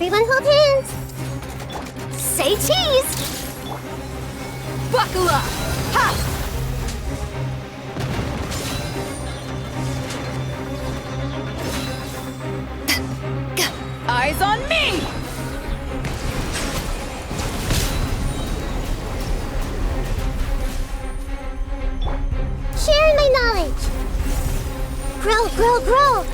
Everyone hold hands! Say cheese! Buckle up! Ha! Eyes on me! Share my knowledge! Grow, grow, grow!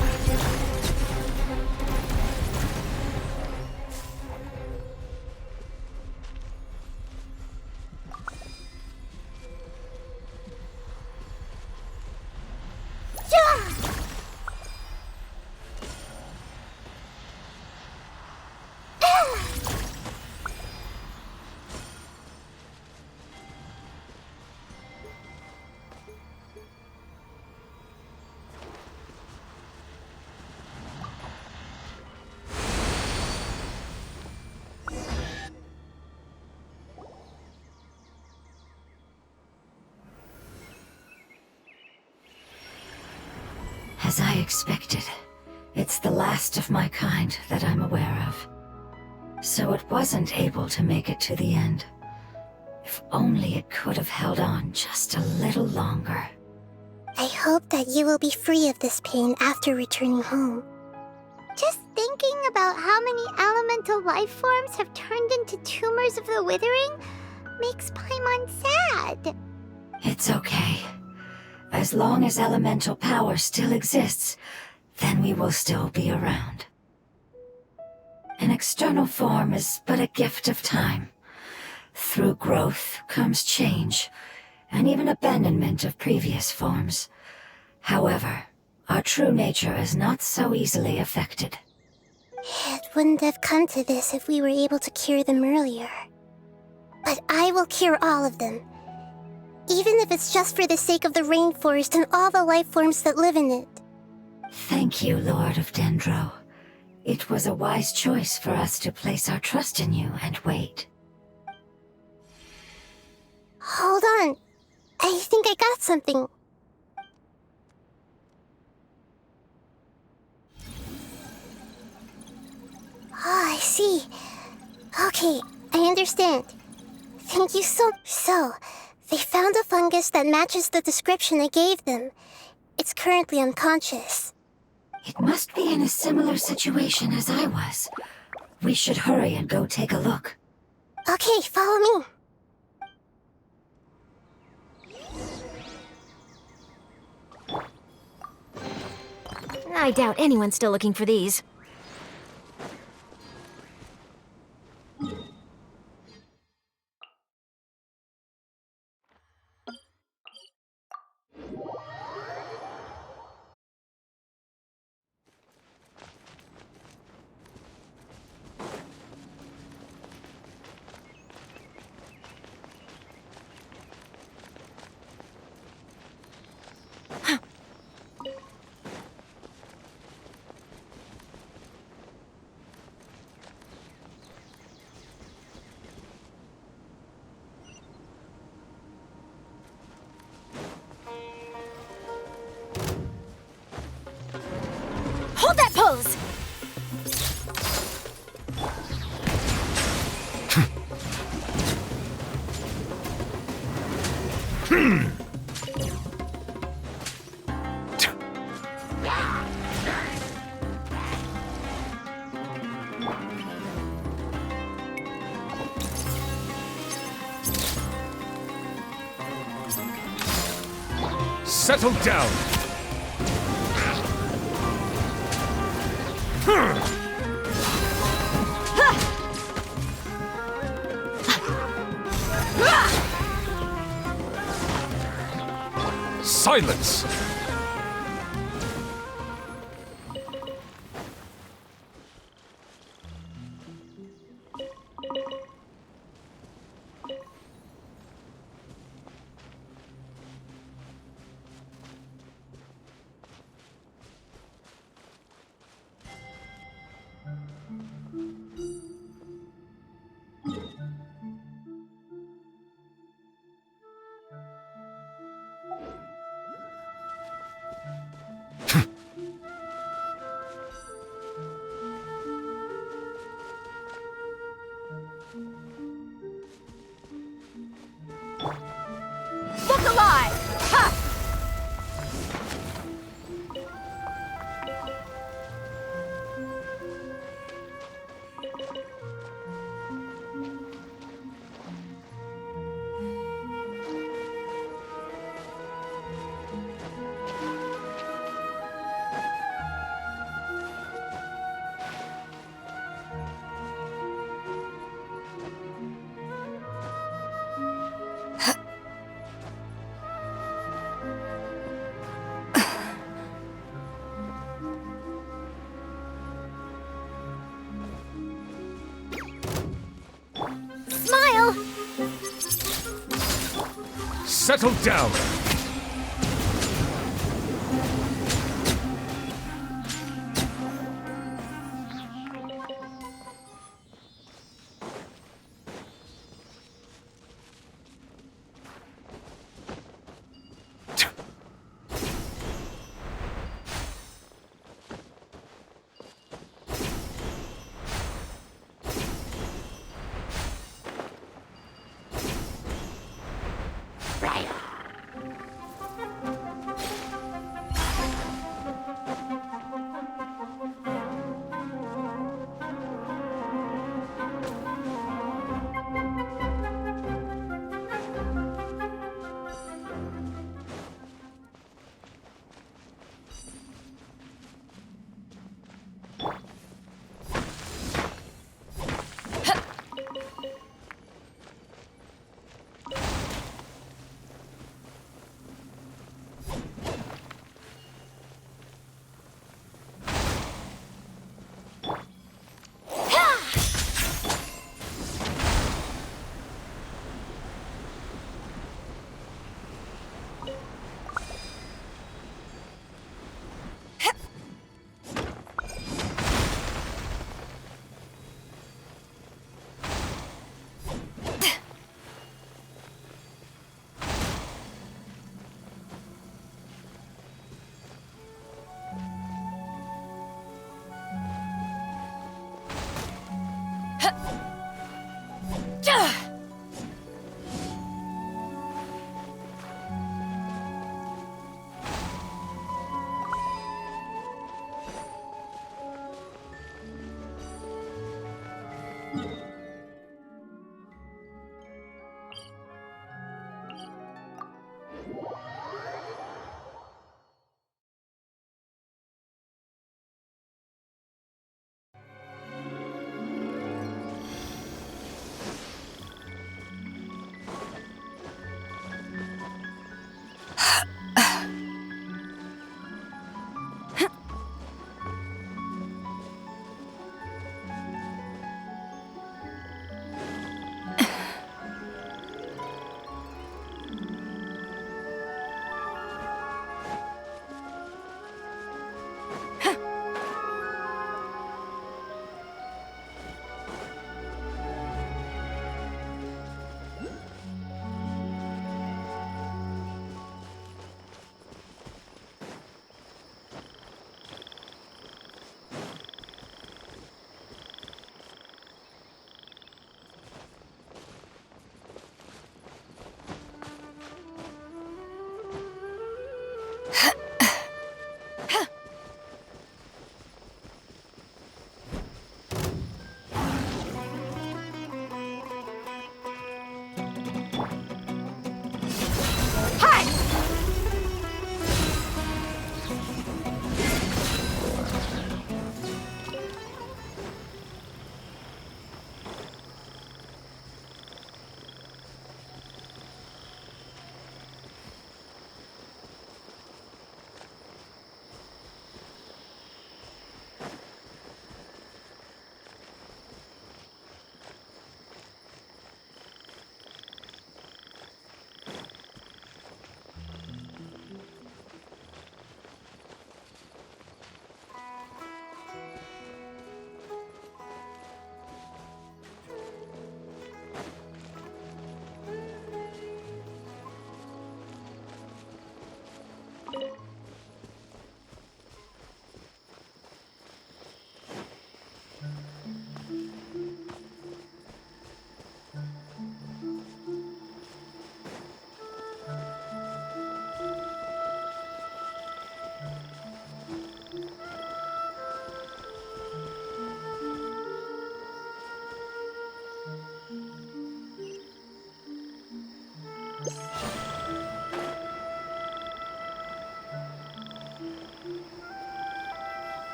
As I expected, it's the last of my kind that I'm aware of. So it wasn't able to make it to the end. If only it could have held on just a little longer. I hope that you will be free of this pain after returning home. Just thinking about how many elemental life forms have turned into tumors of the withering makes Paimon sad. It's okay. As long as elemental power still exists, then we will still be around. An external form is but a gift of time. Through growth comes change, and even abandonment of previous forms. However, our true nature is not so easily affected. It wouldn't have come to this if we were able to cure them earlier. But I will cure all of them. Even if it's just for the sake of the rainforest and all the life forms that live in it. Thank you, Lord of Dendro. It was a wise choice for us to place our trust in you and wait. Hold on. I think I got something. Oh, I see. Okay, I understand. Thank you So, they found a fungus that matches the description I gave them. It's currently unconscious. It must be in a similar situation as I was. We should hurry and go take a look. Okay, follow me. I doubt anyone's still looking for these. Hold that pose! Settle down! Silence! Settle down!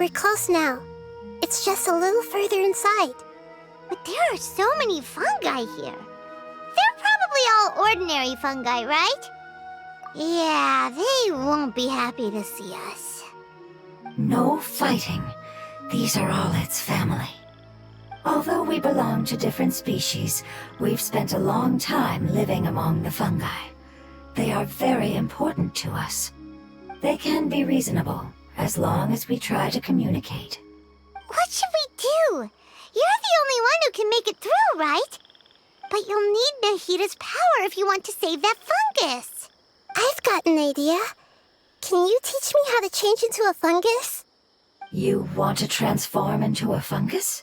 We're close now. It's just a little further inside. But there are so many fungi here. They're probably all ordinary fungi, right? Yeah, they won't be happy to see us. No fighting. These are all its family. Although we belong to different species, we've spent a long time living among the fungi. They are very important to us. They can be reasonable, as long as we try to communicate. What should we do? You're the only one who can make it through, right? But you'll need Nahida's power if you want to save that fungus. I've got an idea. Can you teach me how to change into a fungus? You want to transform into a fungus?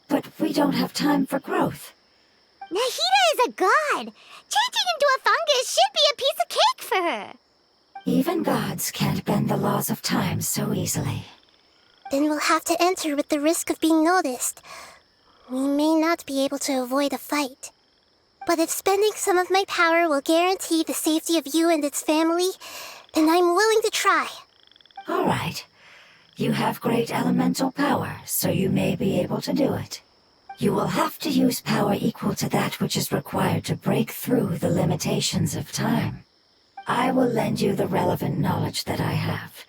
But we don't have time for growth. Nahida is a god. Changing into a fungus should be a piece of cake for her. Even gods can't bend the laws of time so easily. Then we'll have to enter with the risk of being noticed. We may not be able to avoid a fight. But if spending some of my power will guarantee the safety of you and its family, then I'm willing to try. All right. You have great elemental power, so you may be able to do it. You will have to use power equal to that which is required to break through the limitations of time. I will lend you the relevant knowledge that I have.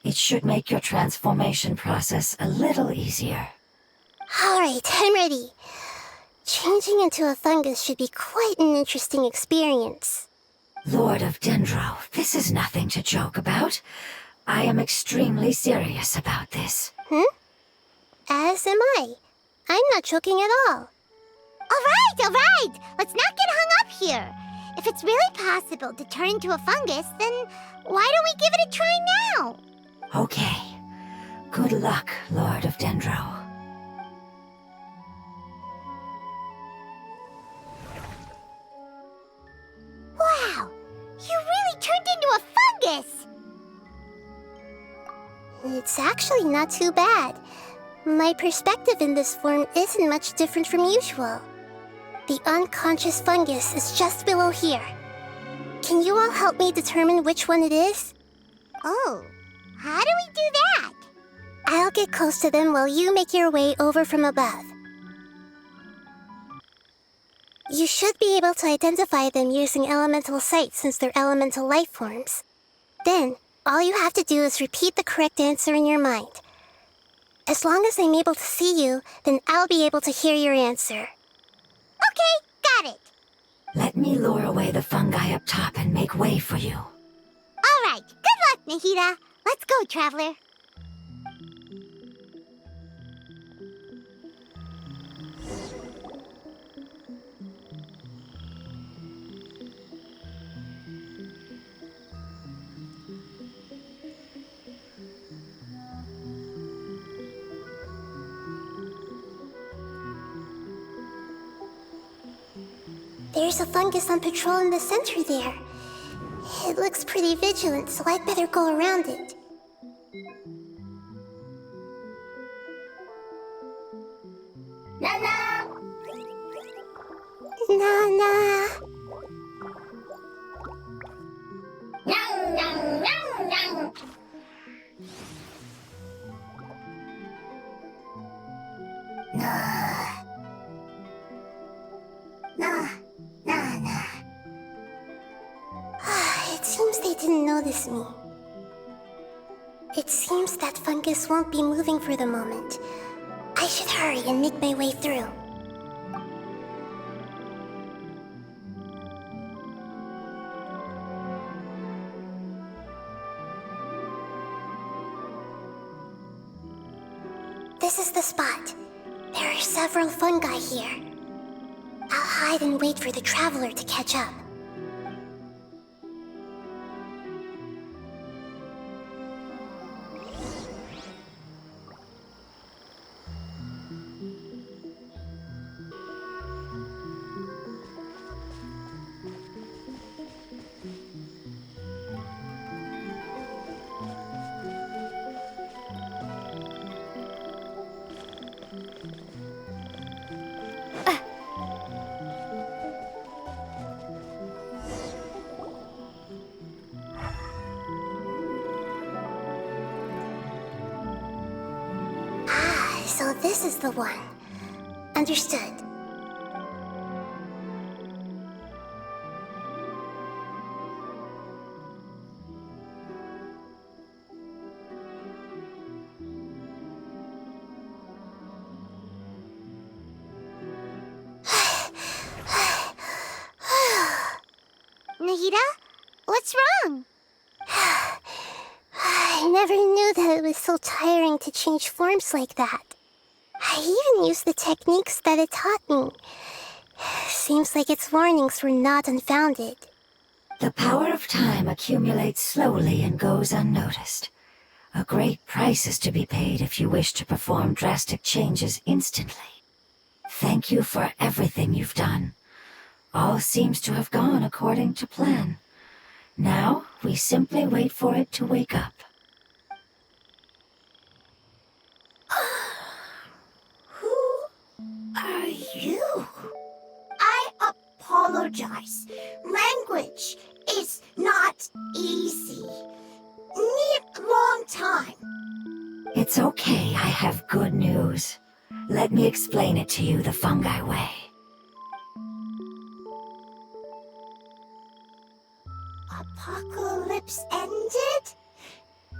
It should make your transformation process a little easier. All right, I'm ready. Changing into a fungus should be quite an interesting experience. Lord of Dendro, this is nothing to joke about. I am extremely serious about this. As am I. I'm not joking at all. All right! Let's not get hung up here. If it's really possible to turn into a fungus, then why don't we give it a try now? Okay. Good luck, Lord of Dendro. Wow! You really turned into a fungus! It's actually not too bad. My perspective in this form isn't much different from usual. The unconscious fungus is just below here. Can you all help me determine which one it is? Oh, how do we do that? I'll get close to them while you make your way over from above. You should be able to identify them using elemental sight since they're elemental life forms. Then, all you have to do is repeat the correct answer in your mind. As long as I'm able to see you, then I'll be able to hear your answer. Okay, got it. Let me lure away the fungi up top and make way for you. All right, good luck, Nahida. Let's go, Traveler. There's a fungus on patrol in the center there. It looks pretty vigilant, so I'd better go around it. Nana! Nana! Nyang, nyang, nyang, nyang. It seems they didn't notice me. It seems that fungus won't be moving for the moment. I should hurry and make my way through. This is the spot. There are several fungi here. I'll hide and wait for the traveler to catch up. So this is the one. Understood. Nahida? What's wrong? I never knew that it was so tiring to change forms like that. I even used the techniques that it taught me. Seems like its warnings were not unfounded. The power of time accumulates slowly and goes unnoticed. A great price is to be paid if you wish to perform drastic changes instantly. Thank you for everything you've done. All seems to have gone according to plan. Now, we simply wait for it to wake up. Who are you? I apologize. Language is not easy. Need long time. It's okay, I have good news. Let me explain it to you the fungi way. Apocalypse ended?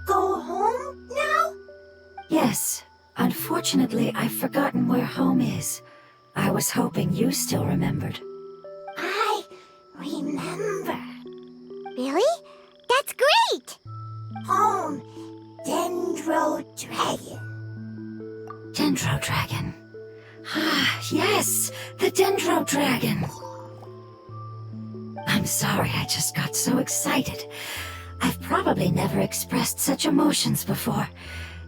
Go home now? Yes, unfortunately I've forgotten where home is. I was hoping you still remembered. I remember. Really? That's great! Home, Dendro Dragon. Dendro Dragon. Ah, yes, the Dendro Dragon. I'm sorry, I just got so excited. I've probably never expressed such emotions before.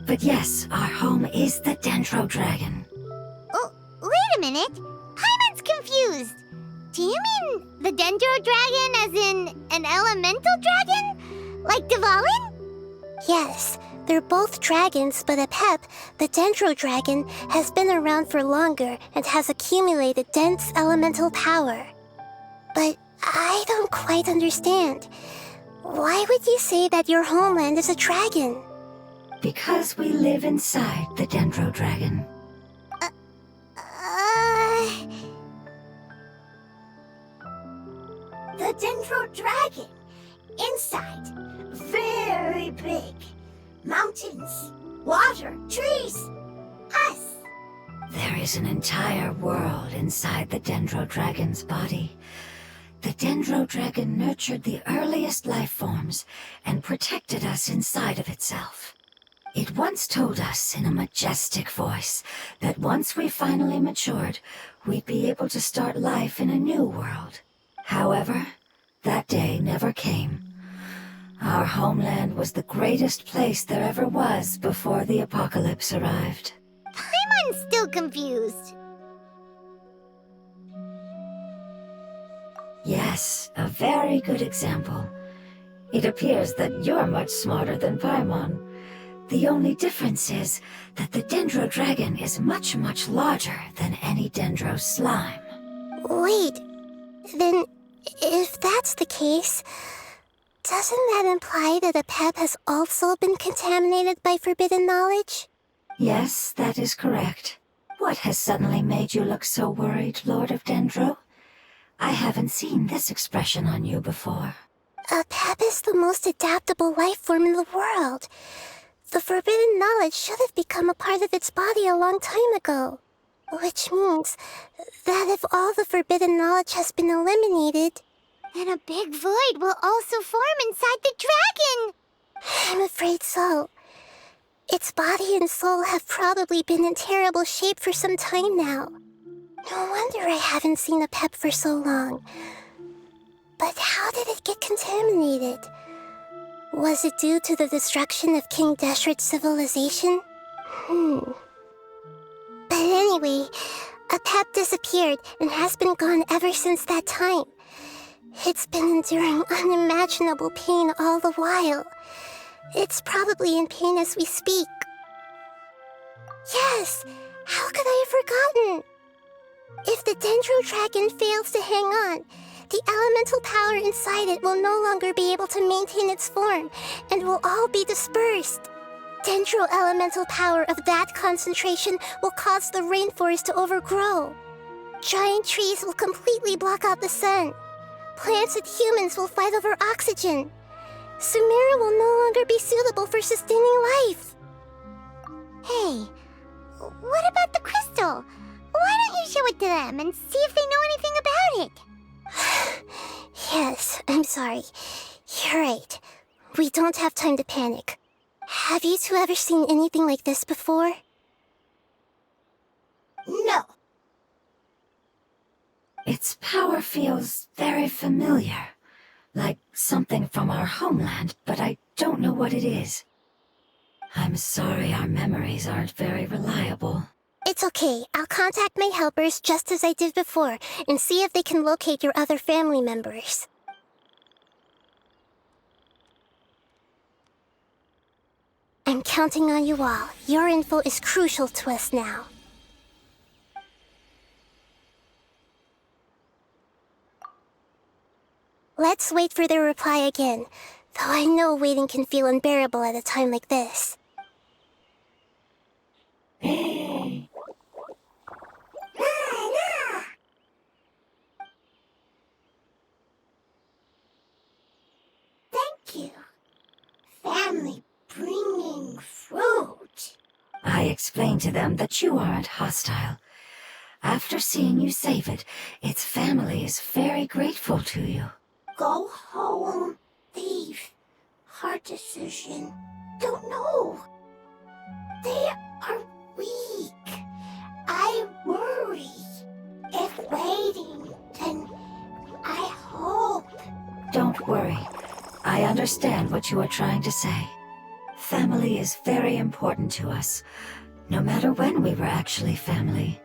But yes, our home is the Dendro Dragon. Oh, wait a minute. Paimon's confused. Do you mean the Dendro Dragon as in an elemental dragon? Like Dvalin? Yes, they're both dragons, but Apep, the Dendro Dragon, has been around for longer and has accumulated dense elemental power. But I don't quite understand. Why would you say that your homeland is a dragon? Because we live inside the Dendro Dragon. The Dendro Dragon. Inside. Very big. Mountains, water, trees. Us. There is an entire world inside the Dendro Dragon's body. The Dendro Dragon nurtured the earliest life forms and protected us inside of itself. It once told us in a majestic voice that once we finally matured, we'd be able to start life in a new world. However, that day never came. Our homeland was the greatest place there ever was before the apocalypse arrived. Paimon's still confused. Yes, a very good example. It appears that you're much smarter than Paimon. The only difference is that the Dendro Dragon is much, much larger than any Dendro slime. Wait, then if that's the case, doesn't that imply that Apep has also been contaminated by forbidden knowledge? Yes, that is correct. What has suddenly made you look so worried, Lord of Dendro? I haven't seen this expression on you before. Apep is the most adaptable life form in the world. The forbidden knowledge should have become a part of its body a long time ago. Which means that if all the forbidden knowledge has been eliminated, then a big void will also form inside the dragon! I'm afraid so. Its body and soul have probably been in terrible shape for some time now. No wonder I haven't seen Apep for so long. But how did it get contaminated? Was it due to the destruction of King Deshret's civilization? But anyway, Apep disappeared and has been gone ever since that time. It's been enduring unimaginable pain all the while. It's probably in pain as we speak. Yes! How could I have forgotten? If the Dendro Dragon fails to hang on, the elemental power inside it will no longer be able to maintain its form and will all be dispersed. Dendro elemental power of that concentration will cause the rainforest to overgrow. Giant trees will completely block out the sun. Plants and humans will fight over oxygen. Sumeru will no longer be suitable for sustaining life. Hey, what about the crystal? Why don't you show it to them and see if they know anything about it? Yes, I'm sorry. You're right. We don't have time to panic. Have you two ever seen anything like this before? No. Its power feels very familiar. Like something from our homeland, but I don't know what it is. I'm sorry our memories aren't very reliable. It's okay. I'll contact my helpers just as I did before and see if they can locate your other family members. I'm counting on you all. Your info is crucial to us now. Let's wait for their reply again, though I know waiting can feel unbearable at a time like this. Thank you. Family bringing fruit. I explained to them that you aren't hostile. After seeing you save it, its family is very grateful to you. Go home. Leave. Hard decision. Don't know. They are weak. I worry. If waiting, then I hope. Don't worry. I understand what you are trying to say. Family is very important to us, no matter when we were actually family.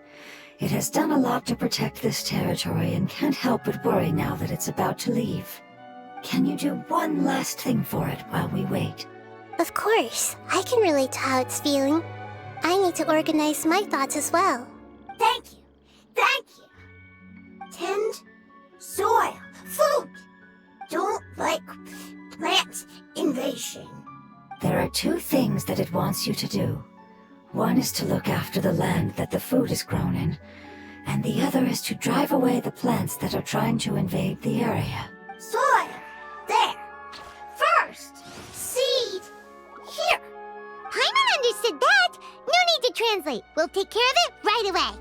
It has done a lot to protect this territory and can't help but worry now that it's about to leave. Can you do one last thing for it while we wait? Of course, I can relate to how it's feeling. I need to organize my thoughts as well. Thank you. Thank you. Tend soil. Food. Don't like plant invasion. There are two things that it wants you to do. One is to look after the land that the food is grown in, and the other is to drive away the plants that are trying to invade the area. Soil. There. First. Seed. Here. Paimon understood that. No need to translate. We'll take care of it right away.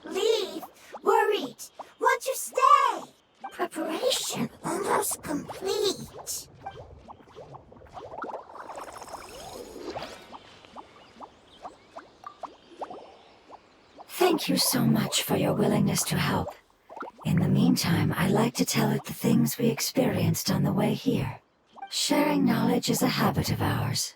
Leave. Worried. Want to stay. Preparation almost complete. Thank you so much for your willingness to help. In the meantime, I'd like to tell it the things we experienced on the way here. Sharing knowledge is a habit of ours.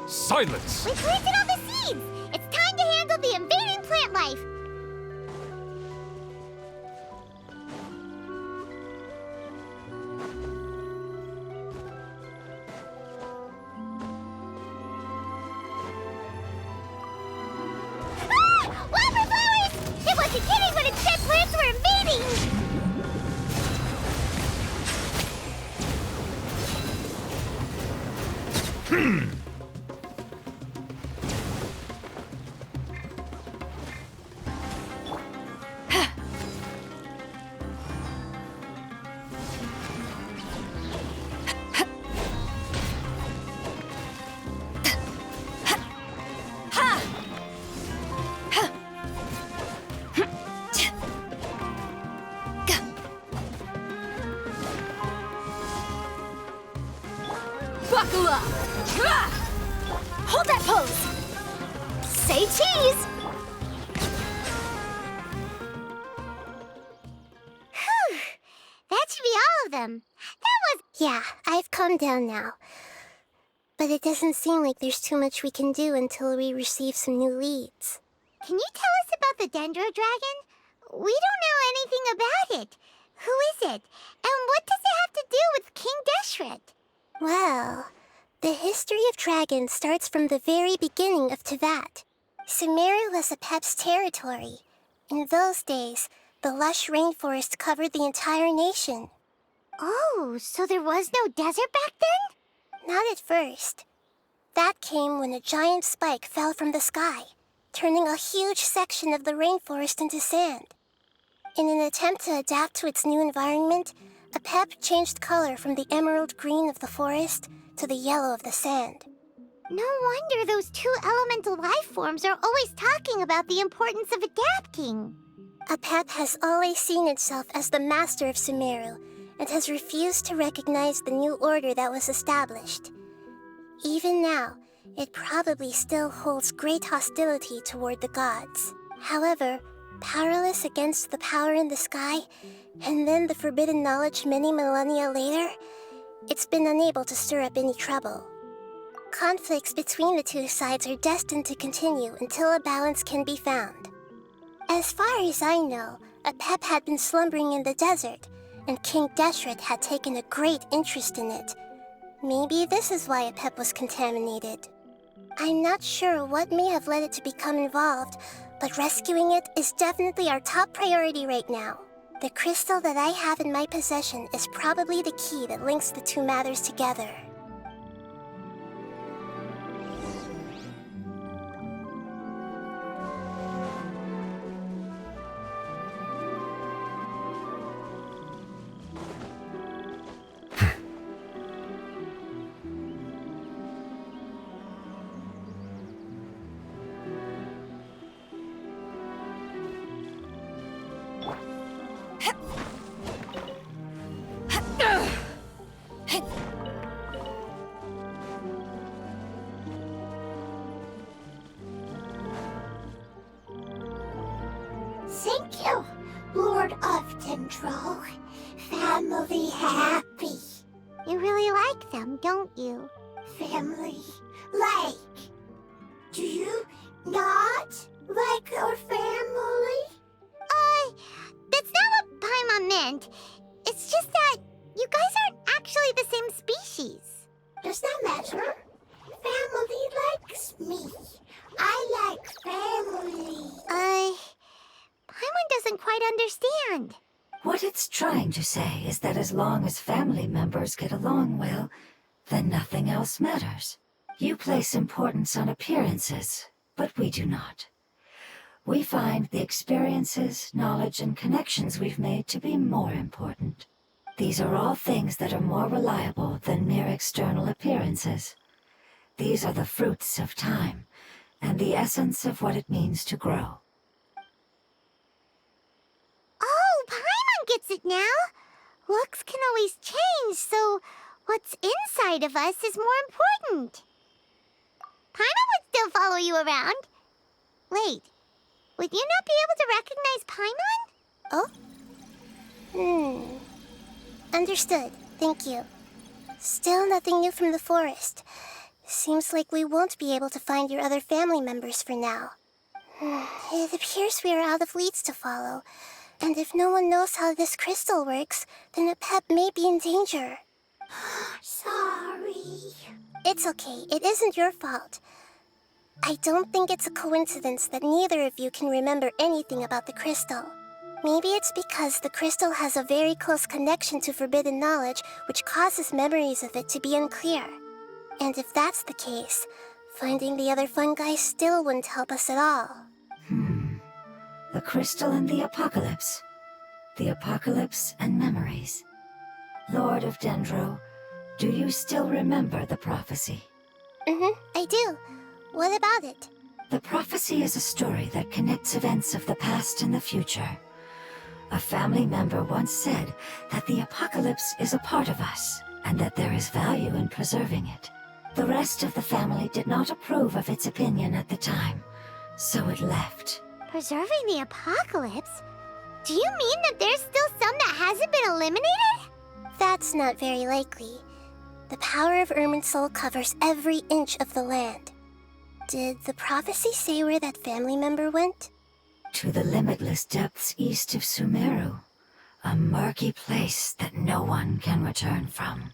Silence! We planted all the seeds! It's time to handle the invading plant life! Ah! Wildflowers! It wasn't kidding when it said plants were invading! Buckle up! Hold that pose! Say cheese! Whew. That should be all of them. Yeah, I've calmed down now. But it doesn't seem like there's too much we can do until we receive some new leads. Can you tell us about the Dendro Dragon? We don't know anything about it. Who is it? And what does it have to do with King Deshret? Well, the history of dragons starts from the very beginning of Tevat. Sumeru was Apep's territory. In those days, the lush rainforest covered the entire nation. Oh, so there was no desert back then? Not at first. That came when a giant spike fell from the sky, turning a huge section of the rainforest into sand. In an attempt to adapt to its new environment, Apep changed color from the emerald green of the forest to the yellow of the sand. No wonder those two elemental life forms are always talking about the importance of adapting. Apep has always seen itself as the master of Sumeru, and has refused to recognize the new order that was established. Even now, it probably still holds great hostility toward the gods. However, powerless against the power in the sky, and then the forbidden knowledge many millennia later, it's been unable to stir up any trouble. Conflicts between the two sides are destined to continue until a balance can be found. As far as I know, Apep had been slumbering in the desert, and King Deshret had taken a great interest in it. Maybe this is why Apep was contaminated. I'm not sure what may have led it to become involved, but rescuing it is definitely our top priority right now. The crystal that I have in my possession is probably the key that links the two matters together. Thank you, Lord of Dendro. Family happy. You really like them, don't you? Family like. Do you not like your family? That's not what Paimon meant. It's just that you guys aren't actually the same species. Does that matter? Family likes me. I like family. Paimon doesn't quite understand. What it's trying to say is that as long as family members get along well, then nothing else matters. You place importance on appearances, but we do not. We find the experiences, knowledge, and connections we've made to be more important. These are all things that are more reliable than mere external appearances. These are the fruits of time, and the essence of what it means to grow. Oh, Paimon gets it now. Looks can always change, so what's inside of us is more important. Paimon would still follow you around. Wait, would you not be able to recognize Paimon? Oh? Understood. Thank you. Still nothing new from the forest. Seems like we won't be able to find your other family members for now. It appears we are out of leads to follow. And if no one knows how this crystal works, then Apep may be in danger. Sorry. It's okay. It isn't your fault. I don't think it's a coincidence that neither of you can remember anything about the crystal. Maybe it's because the crystal has a very close connection to forbidden knowledge, which causes memories of it to be unclear. And if that's the case, finding the other fungi still wouldn't help us at all. The crystal and the apocalypse. The apocalypse and memories. Lord of Dendro, do you still remember the prophecy? I do. What about it? The prophecy is a story that connects events of the past and the future. A family member once said that the apocalypse is a part of us, and that there is value in preserving it. The rest of the family did not approve of its opinion at the time, so it left. Preserving the apocalypse? Do you mean that there's still some that hasn't been eliminated? That's not very likely. The power of Irminsul covers every inch of the land. Did the prophecy say where that family member went? To the limitless depths east of Sumeru, a murky place that no one can return from.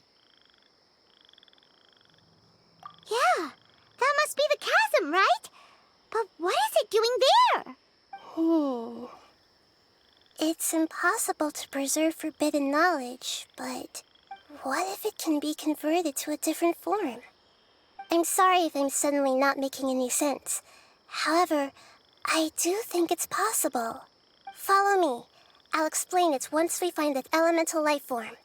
Yeah, that must be the chasm, right? But what is it doing there? It's impossible to preserve forbidden knowledge, but what if it can be converted to a different form? I'm sorry if I'm suddenly not making any sense. However, I do think it's possible. Follow me. I'll explain it once we find that elemental life form.